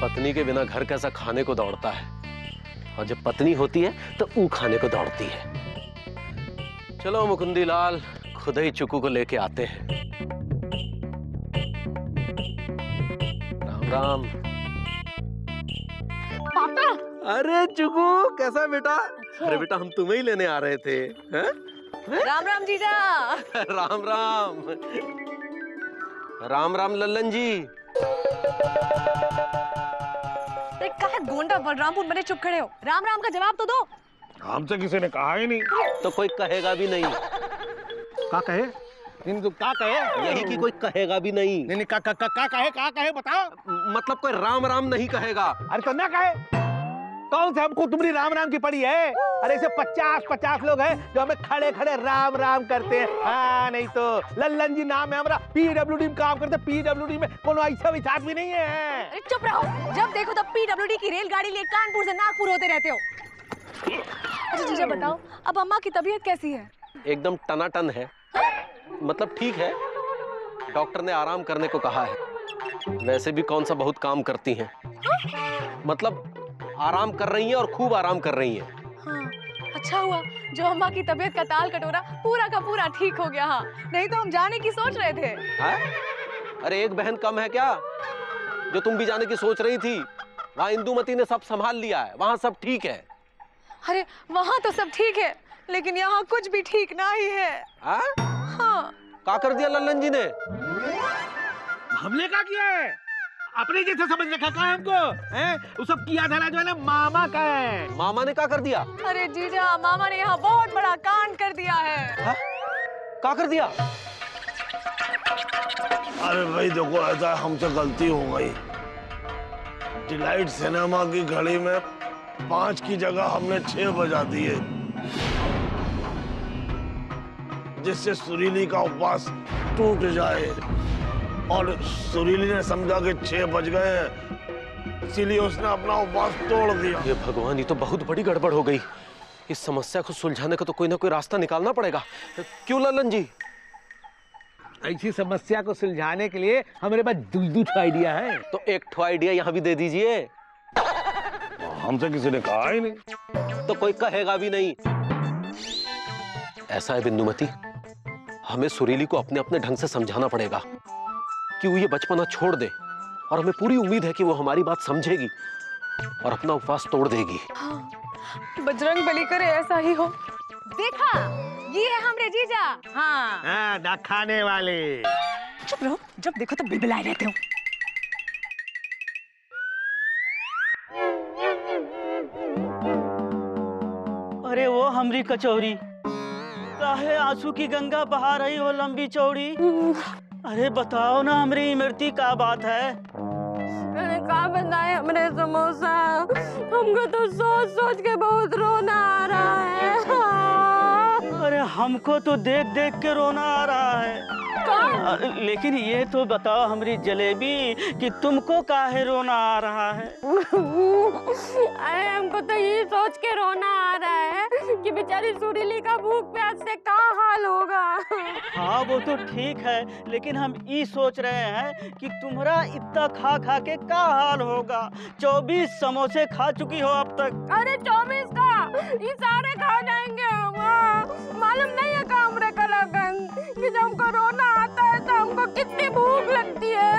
पत्नी के बिना घर कैसा खाने को दौड़ता है, और जब पत्नी होती है तो ऊ खाने को दौड़ती है। चलो मुकुंदी लाल, खुद ही चुकू को लेके आते हैं। राम राम। पापा। अरे चुकू, कैसा बेटा? अरे बेटा, हम तुम्हें ही लेने आ रहे थे। हैं? राम राम जीजा। राम राम। राम राम लल्लन जी। कहा गोंडा बलरामपुर बने चुप खड़े हो, राम राम का जवाब तो दो। हमसे किसी ने कहा ही नहीं। तो कोई कहेगा भी नहीं। क्या कहे? तो क्या कहे? यही कि कोई कहेगा भी नहीं। नहीं क्या कहे बताओ। मतलब कोई राम राम नहीं कहेगा। अरे तो ना कहे, कौन से हमको तुम्हारी राम राम की पड़ी है? अरे ऐसे 50 लोग हैं जो हमें खड़े खड़े राम राम करते हैं। हाँ, नहीं तो लल्लन जी नाम है हमारा, PWD में काम करते, PWD में कोनो ऐसा विचार भी नहीं है। अरे चुप रहो, जब देखो तब PWD की रेलगाड़ी लिए कानपुर से नागपुर होते रहते हो। अच्छा जीजा बताओ, अब अम्मा की तबीयत कैसी है? एकदम टनाटन है। मतलब ठीक है, डॉक्टर ने आराम करने को कहा है। वैसे भी कौन सा बहुत काम करती हैं। मतलब आराम कर रही हैं और खूब आराम कर रही हैं। हाँ, अच्छा हुआ जो अम्मा की तबीयत का ताल कटोरा पूरा का पूरा ठीक हो गया। हाँ, नहीं तो हम जाने की सोच रहे थे। हाँ? अरे एक बहन कम है क्या जो तुम भी जाने की सोच रही थी? वहाँ इंदुमती ने सब संभाल लिया है, वहाँ सब ठीक है। अरे वहाँ तो सब ठीक है, लेकिन यहाँ कुछ भी ठीक नहीं है। हाँ? हाँ। क्या कर दिया लल्लन जी ने? हमने क्या किया है? अपने जैसे समझ रखा का हमको, हैं? वो सब किया धरा जो है ना मामा का है। मामा ने क्या कर दिया? अरे जीजा, मामा ने यहाँ बहुत बड़ा कांड कर दिया है। हाँ? क्या कर दिया? अरे भाई देखो, ऐसा हमसे गलती हो गई। डिलाइट सिनेमा की घड़ी में 5 की जगह हमने 6 बजा दिए, जिससे सुरीली का उपवास टूट जाए। और सुरीली ने समझा कि 6 बज गए हैं, इसीलिए उसने अपना उपवास तोड़ दिया। ये भगवान, ये तो बहुत बड़ी गड़बड़ हो गई। इस समस्या को सुलझाने का तो कोई ना कोई रास्ता निकालना पड़ेगा। क्यों लल्लन जी? ऐसी समस्या को सुलझाने के लिए हमारे पास दूसरा आइडिया है। तो एक ठो आइडिया यहाँ भी दे दीजिए। हमसे किसी ने कहा ही नहीं। तो कोई कहेगा भी नहीं। ऐसा है बिंदुमती, हमें सुरीली को अपने अपने ढंग से समझाना पड़ेगा कि वो ये बचपना छोड़ दे, और हमें पूरी उम्मीद है कि वो हमारी बात समझेगी और अपना उपवास तोड़ देगी। हाँ, बजरंग बली करे ऐसा ही हो। देखा, ये है हमरे जीजा। हाँ, ना खाने वाले। चुप रहो, जब देखो तो बिलबिलाए रहते हो। अरे वो हमरी कचौरी, काहे आंसू की गंगा बहा रही हो लंबी चौड़ी? अरे बताओ ना हमरी इमरती का बात है? अरे का बनाए हमरे समोसा, हमको तो सोच सोच के बहुत रोना आ रहा है। अरे हमको तो देख देख के रोना आ रहा है। लेकिन ये तो बताओ हमरी जलेबी कि तुमको काहे रोना आ रहा है? अरे हमको तो ये सोच के रोना आ रहा है कि बेचारी सुरीली का भूख प्यास से क्या हाल होगा। हाँ वो तो ठीक है, लेकिन हम ये सोच रहे हैं कि तुम्हारा इतना खा खा के क्या हाल होगा। 24 समोसे खा चुकी हो अब तक। अरे 24 का ये सारे खा जाएंगे हम। मालूम नहीं है का हमरे का लगन कि जब हमको रोना आता है तो हमको कितनी भूख लगती है।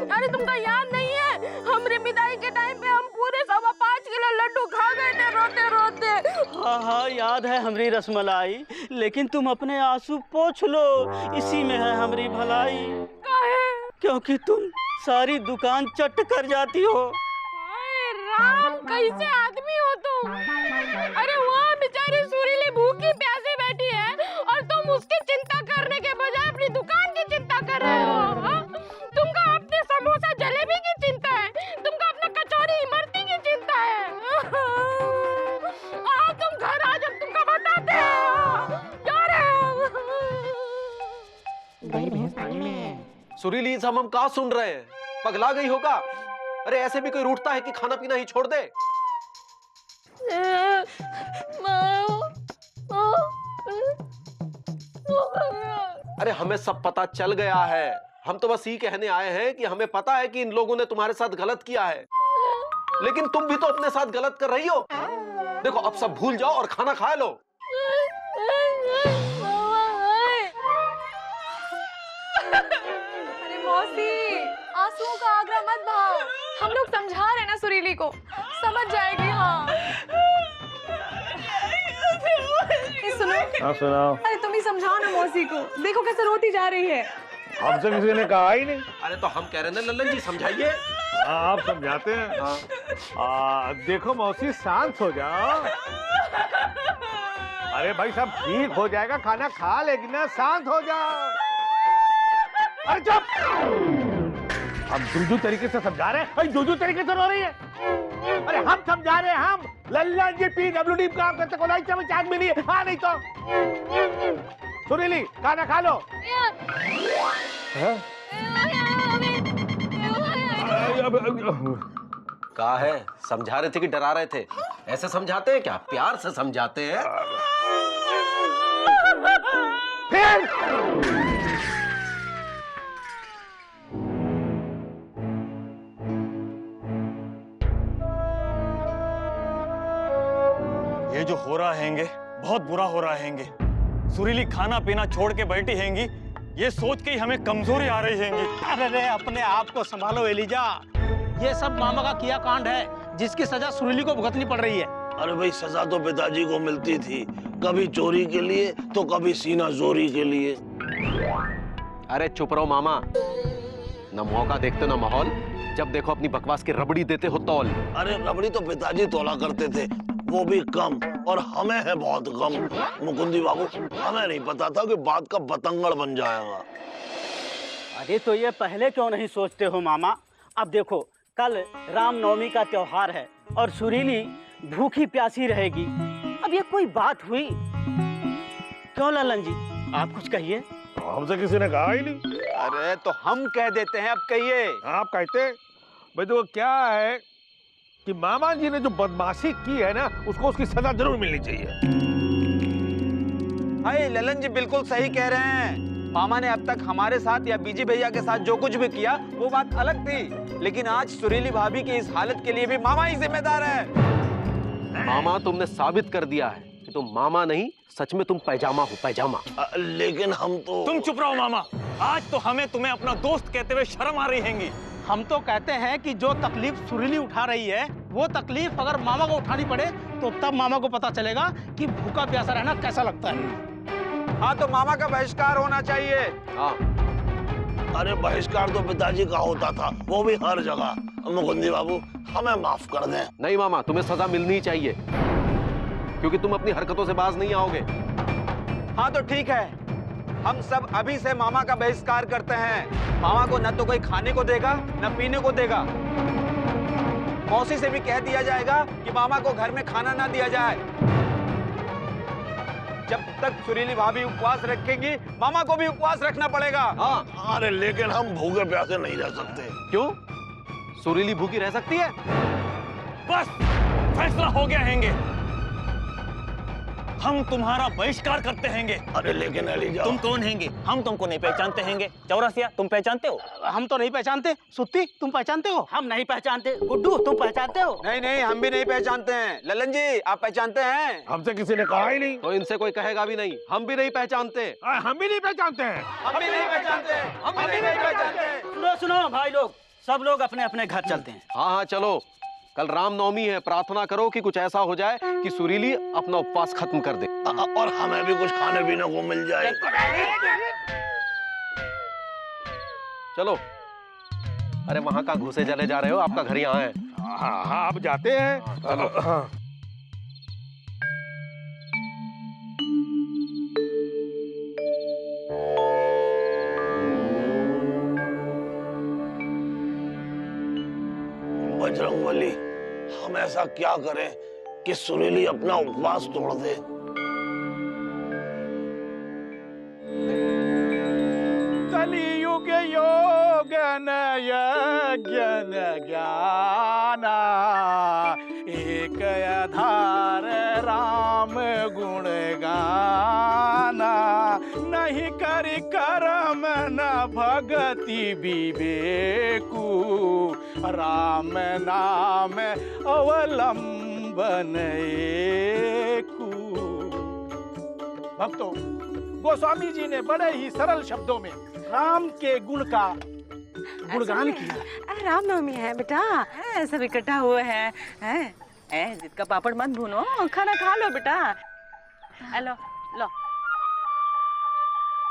अरे तुमको याद नहीं है, हमरे विदाई के टाइम पे हम पूरे 5.25 किलो लड्डू खा गए थे रोते रोते। हाँ हाँ याद है हमरी रसमलाई, लेकिन तुम अपने आंसू पोंछ लो, इसी में है हमरी भलाई। काहे? क्योंकि तुम सारी दुकान चट कर जाती हो। हाय राम, कैसे आदमी हो तुम? अरे वहाँ बेचारी सुरीली भूखी प्यासी बैठी है और तुम उसकी चिंता करने के बजाय अपनी दुकान की चिंता कर रहे हो। हाँ? तुमको अपने समोसा जलेबी की चिंता है, तुमको अपना कचौरी इमरती की चिंता है। आओ तुम घर आ, जब तुमको बताते हैं। जा रहे हो? सुरीली, सब हम कहाँ सुन रहे हैं? पगला गई होगा? अरे ऐसे भी कोई रूठता है कि खाना पीना ही छोड़ दे? अरे हमें सब पता चल गया है, हम तो बस ये कहने आए हैं कि हमें पता है कि इन लोगों ने तुम्हारे साथ गलत किया है। लेकिन तुम भी तो अपने साथ गलत कर रही हो। देखो अब सब भूल जाओ और खाना खा लो। अरे मौसी, आंसुओं का आगरा मत बहाओ। हम लोग समझा रहे ना सुरीली को, समझ जाएगी। हाँ ये सुनो। हाँ सुनाओ। अरे तुम ही समझाओ ना मौसी को, देखो कैसे रोती जा रही है। हमसे किसी ने कहा ही नहीं। अरे तो हम कह रहे हैं ना लल्लन जी, समझाइए। हाँ आप समझाते हैं। हाँ। देखो मौसी शांत हो जाओ। अरे भाई सब ठीक हो जाएगा, खाना खा लेगी ना, शांत हो जाओ। अरे चुप। हम दूजू तरीके से समझा रहे हैं, दूजू तरीके से रो रही है। अरे हम समझा रहे हैं, हम लल्लन जी PWD काम करते को नहीं आदमी नहीं है। हाँ नहीं तो सुरीली खाना खा लो। कहा है, समझा रहे थे कि डरा रहे थे? ऐसे समझाते हैं क्या? प्यार से समझाते हैं। फिर ये जो हो रहा हैंगे बहुत बुरा हो रहा हैंगे। सुरीली खाना पीना छोड़ के बैठी हैंगी, ये सोच के ही हमें कमजोरी आ रही हैंगी। अरे अपने आप को संभालो एलिजा, ये सब मामा का किया कांड है जिसकी सजा सुरीली को भुगतनी पड़ रही है। अरे भाई सजा तो पिताजी को मिलती थी, कभी चोरी के लिए तो कभी सीना जोरी के लिए। अरे चुप रहो मामा, न मौका देखते ना माहौल। जब देखो अपनी बकवास की रबड़ी देते हो तौल। अरे रबड़ी तो पिताजी तोला करते थे, वो भी कम, और हमें है बहुत कम। मुकुंदी बाबू, हमें नहीं पता था कि बात का बतंगड़ बन जाएगा। अरे तो ये पहले क्यों नहीं सोचते हो मामा? अब देखो कल रामनवमी का त्योहार है और सुरीली भूखी प्यासी रहेगी। अब ये कोई बात हुई? क्यों ललन जी, आप कुछ कहिए। हमसे किसी ने कहा ही नहीं। अरे तो हम कह देते हैं, अब कहिए। आप कहते हैं भाई। तो क्या है कि मामा जी ने जो बदमाशी की है ना, उसको उसकी सजा जरूर मिलनी चाहिए। हाय ललन जी बिल्कुल सही कह रहे हैं। मामा ने अब तक हमारे साथ या बीजी भैया के साथ जो कुछ भी किया वो बात अलग थी, लेकिन आज सुरीली भाभी की इस हालत के लिए भी मामा ही जिम्मेदार है। मामा तुमने साबित कर दिया है कि तुम मामा नहीं, सच में तुम पैजामा हो, पैजामा। लेकिन हम तो। तुम चुप रहो मामा, आज तो हमें तुम्हें अपना दोस्त कहते हुए शर्म आ रही हैंगी। हम तो कहते हैं कि जो तकलीफ सुरीली उठा रही है वो तकलीफ अगर मामा को उठानी पड़े तो तब मामा को पता चलेगा कि भूखा प्यासा रहना कैसा लगता है। हाँ तो मामा का बहिष्कार होना चाहिए। हाँ। अरे बहिष्कार तो पिताजी का होता था, वो भी हर जगह। मुकुंदी बाबू हमें माफ कर दें। नहीं मामा, तुम्हें सजा मिलनी ही चाहिए, क्योंकि तुम अपनी हरकतों से बाज नहीं आओगे। हाँ तो ठीक है, हम सब अभी से मामा का बहिष्कार करते हैं। मामा को न तो कोई खाने को देगा न पीने को देगा। मौसी से भी कह दिया जाएगा कि मामा को घर में खाना ना दिया जाए। जब तक सुरीली भाभी उपवास रखेंगी, मामा को भी उपवास रखना पड़ेगा। हाँ। अरे लेकिन हम भूखे प्यासे नहीं रह सकते। क्यों? सुरीली भूखी रह सकती है? बस फैसला हो गया हैंगे, हम तुम्हारा बहिष्कार करते हैंगे। अरे लेकिन एलिजा, तुम कौन हैंगे? हम तुमको नहीं पहचानते हैंगे। चौरसिया तुम पहचानते हो? हम तो नहीं पहचानते। सुत्ती तुम पहचानते हो? हम नहीं पहचानते। गुड्डू तुम पहचानते हो? नहीं नहीं, हम भी नहीं पहचानते हैं। ललन जी आप पहचानते हैं? हमसे किसी ने कहा ही नहीं। तो इनसे कोई कहेगा भी नहीं, हम भी नहीं पहचानते। हम भी नहीं पहचानते हैं। हम भी नहीं पहचानते। हम भी नहीं पहचानते। सुनो सुनो भाई लोग, सब लोग अपने अपने घर चलते हैं। हाँ हाँ चलो, कल रामनवमी है, प्रार्थना करो कि कुछ ऐसा हो जाए कि सुरीली अपना उपवास खत्म कर दे। और हमें भी कुछ खाने पीने को मिल जाए। चलो। अरे वहां का घुसे चले जा रहे हो, आपका घर यहाँ है। हाँ हाँ आप जाते हैं। चलो। हाँ। बजरंगबली, हम ऐसा क्या करें कि सुरीली अपना उपवास तोड़ दे? कलियुग योगन यज्ञन ज्ञाना, एक आधार राम गुण गाना। नहीं करि कर्म न भगति विवेकु, राम नाम अवलंबन एकू। भक्तों, गोस्वामी जी ने बड़े ही सरल शब्दों में राम के गुण का गुणगान किया। रामनवमी है बेटा, सब इकट्ठा हुए हैं। जिद का पापड़ मत भूनो, खाना खा लो बेटा। लो लो।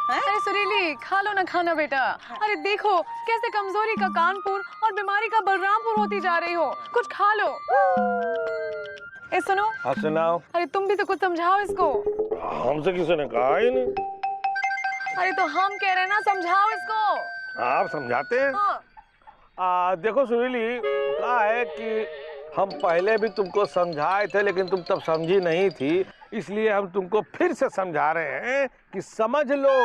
अरे सुरीली, खा लो ना खाना बेटा। अरे देखो कैसे कमजोरी का कानपुर और बीमारी का बलरामपुर होती जा रही हो, कुछ खा लो। ए सुनो। हाँ सुनाओ। अरे तुम भी तो कुछ समझाओ इसको। हमसे किसी ने कहा ही नहीं। अरे तो हम कह रहे ना, समझाओ इसको। आप समझाते हैं। हाँ। देखो सुरीली, क्या है कि हम पहले भी तुमको समझाए थे, लेकिन तुम तब समझी नहीं थी, इसलिए हम तुमको फिर से समझा रहे हैं कि समझ लो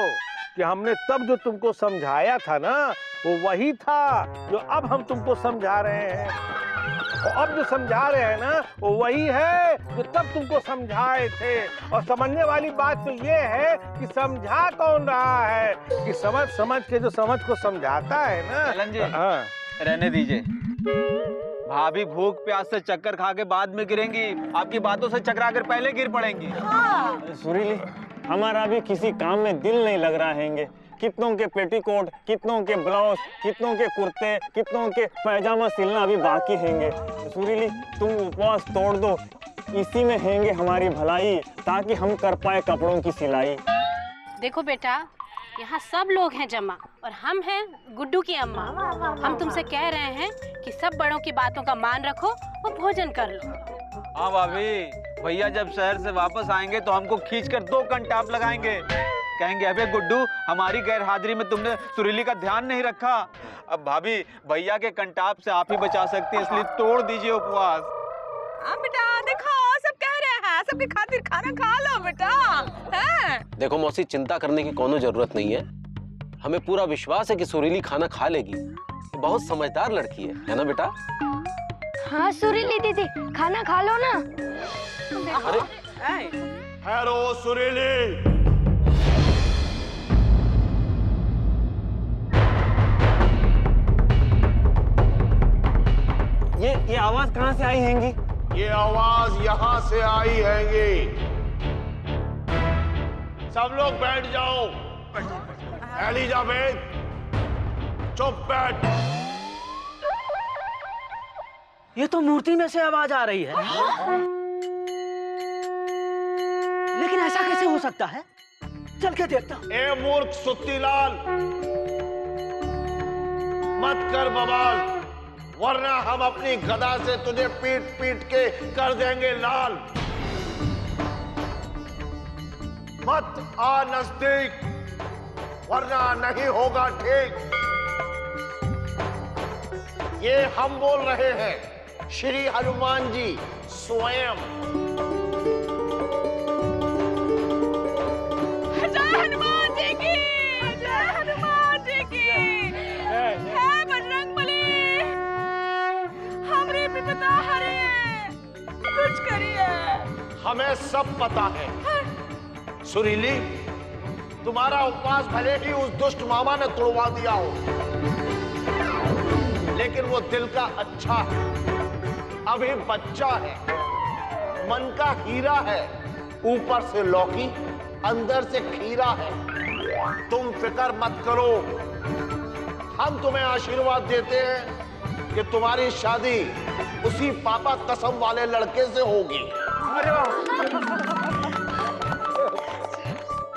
कि हमने तब जो तुमको समझाया था ना, वो वही था जो अब हम तुमको समझा रहे हैं। और अब जो समझा रहे हैं ना, वो वही है जो तब तुमको समझाए थे। और समझने वाली बात तो ये है कि समझा कौन रहा है, कि समझ समझ के जो समझ को समझाता है ना। ललन जी, हाँ। रहने दीजिए। भाभी भूख प्यास से चक्कर खा के बाद में गिरेंगी, आपकी बातों से चकरा कर पहले गिर पड़ेंगी। सुरीली, हमारा भी किसी काम में दिल नहीं लग रहा हैंगे। कितनों के पेटीकोट, कितनों के ब्लाउज, कितनों के कुर्ते, कितनों के पैजामा सिलना अभी बाकी हैंगे। सुरीली, तुम उपवास तोड़ दो, इसी में हैंगे हमारी भलाई, ताकि हम कर पाए कपड़ों की सिलाई। देखो बेटा, यहाँ सब लोग हैं जमा और हम हैं गुड्डू की अम्मा। हम तुमसे कह रहे हैं कि सब बड़ों की बातों का मान रखो और भोजन कर लो। हाँ भाभी, भैया जब शहर से वापस आएंगे तो हमको खींचकर 2 कंटाप लगाएंगे। कहेंगे अबे गुड्डू, हमारी गैर हाजिरी में तुमने सुरीली का ध्यान नहीं रखा। अब भाभी, भैया के कंटाप से आप ही बचा सकती हैं, इसलिए तोड़ दीजिए उपवास। बेटा देखो, सब कह रहे हैं, सबके खातिर खाना खा लो बेटा। देखो मौसी, चिंता करने की कोनो जरूरत नहीं है। हमें पूरा विश्वास है कि सुरीली खाना खा लेगी। बहुत समझदार लड़की है ना बेटा? हाँ सुरीली दीदी, खाना खा लो ना। अरे हेलो सुरीली। ये आवाज कहाँ से आई हैंगी? ये आवाज यहाँ से आई हैंगी। सब लोग बैठ जाओ। एलिजाबेथ, चुप बैठ। ये तो मूर्ति में से आवाज आ रही है। लेकिन ऐसा कैसे हो सकता है? चल के देखता हूं। ए मूर्ख सुत्तीलाल, मत कर बवाल, वरना हम अपनी गदा से तुझे पीट पीट के कर देंगे लाल। मत आ नजदीक, वरना नहीं होगा ठीक। ये हम बोल रहे हैं, श्री हनुमान जी स्वयं। जय हनुमान जी की, जय हनुमान जी की। है बजरंगबली, हमरे विपदा हरे, कुछ करिए। हमें सब पता है। सुरीली, तुम्हारा उपवास भले ही उस दुष्ट मामा ने तोड़वा दिया हो, लेकिन वो दिल का अच्छा है, अभी बच्चा है, मन का हीरा है, ऊपर से लौकी, अंदर से खीरा है। तुम फिक्र मत करो, हम तुम्हें आशीर्वाद देते हैं कि तुम्हारी शादी उसी पापा कसम वाले लड़के से होगी।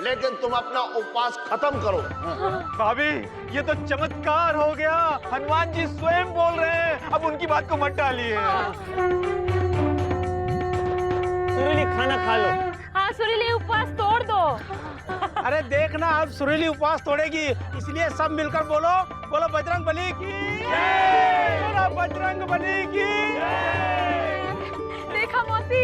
लेकिन तुम अपना उपवास खत्म करो। भाभी, ये तो चमत्कार हो गया। हनुमान जी स्वयं बोल रहे हैं, अब उनकी बात को मत टालिए। सुरीली, खाना खा लो। हाँ सुरीली, उपवास तोड़ दो। अरे देखना, अब सुरीली उपवास तोड़ेगी, इसलिए सब मिलकर बोलो, बोलो बजरंगबली की जय, बोलो बजरंगबली की जय। देखा मौसी,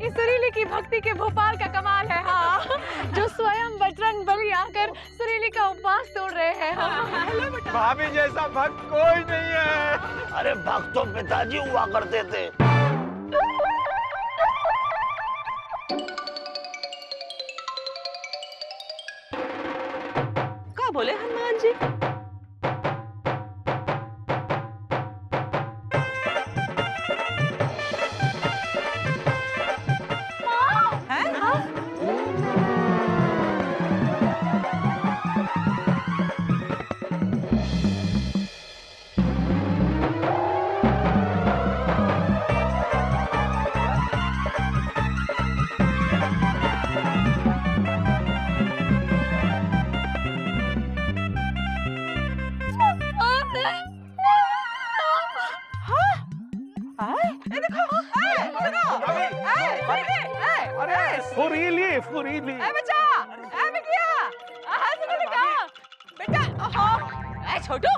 इस सुरीली की भक्ति के भोपाल का कमाल है। हाँ, जो स्वयं बजरंगबली आकर सुरीली का उपवास तोड़ रहे हैं। हाँ। भाभी जैसा भक्त कोई नहीं है। अरे भक्त तो पिताजी हुआ करते थे। क्या बोले हनुमान जी? अरे सुरीली सुरीली। ए बच्चा, ए बिटिया, सुनो बेटा, बेटा, ए छोटू,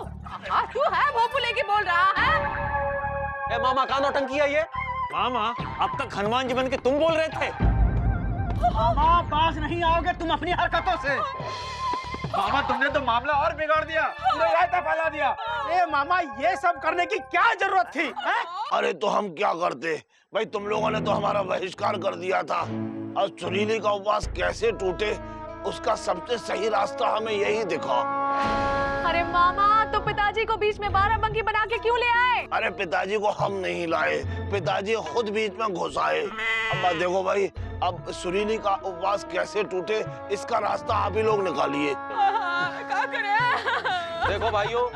तू है भोपू लेके बोल रहा है? ए मामा का नौटंकी है ये? मामा अब तक हनुमान जी बन के तुम बोल रहे थे। मामा पास नहीं आओगे तुम अपनी हरकतों से। मामा तुमने तो मामला और बिगाड़ दिया, पूरा रायता फैला दिया। ए मामा ये सब करने की क्या जरूरत थी? हैं? अरे तो हम क्या करते भाई, तुम लोगों ने तो हमारा बहिष्कार कर दिया था। और सुरीली का उपवास कैसे टूटे उसका सबसे सही रास्ता हमें यही दिखा। अरे मामा, तो पिताजी को बीच में बाराबंकी बना के क्यों ले आए? अरे पिताजी को हम नहीं लाए, पिताजी खुद बीच में घुस आए। अब देखो भाई, अब सुरीली का उपवास कैसे टूटे इसका रास्ता आप ही लोग निकालिए। क्या करें? देखो भाइयों,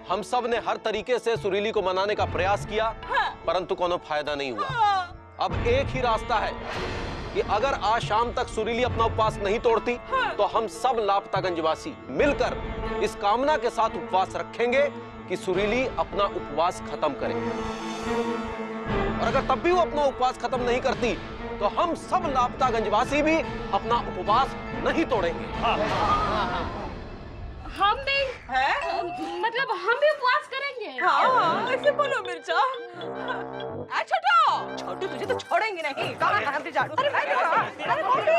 हम सब ने हर तरीके से सुरीली को मनाने का प्रयास किया, परंतु कोनो फायदा नहीं हुआ। अब एक ही रास्ता है कि अगर आज शाम तक सुरीली अपना उपवास नहीं तोड़ती, तो हम सब लापतागंजवासी मिलकर इस कामना के साथ उपवास रखेंगे कि सुरीली अपना उपवास खत्म करे। और अगर तब भी वो अपना उपवास खत्म नहीं करती, तो हम सब लापतागंजवासी भी अपना उपवास नहीं तोड़ेंगे। हम भी मतलब हम भी उपवास करेंगे। हाँ, ऐसे बोलो मिर्चा। छोटू, छोटू तुझे तो छोड़ेंगे नहीं। कहाँ है? अरे मोटी,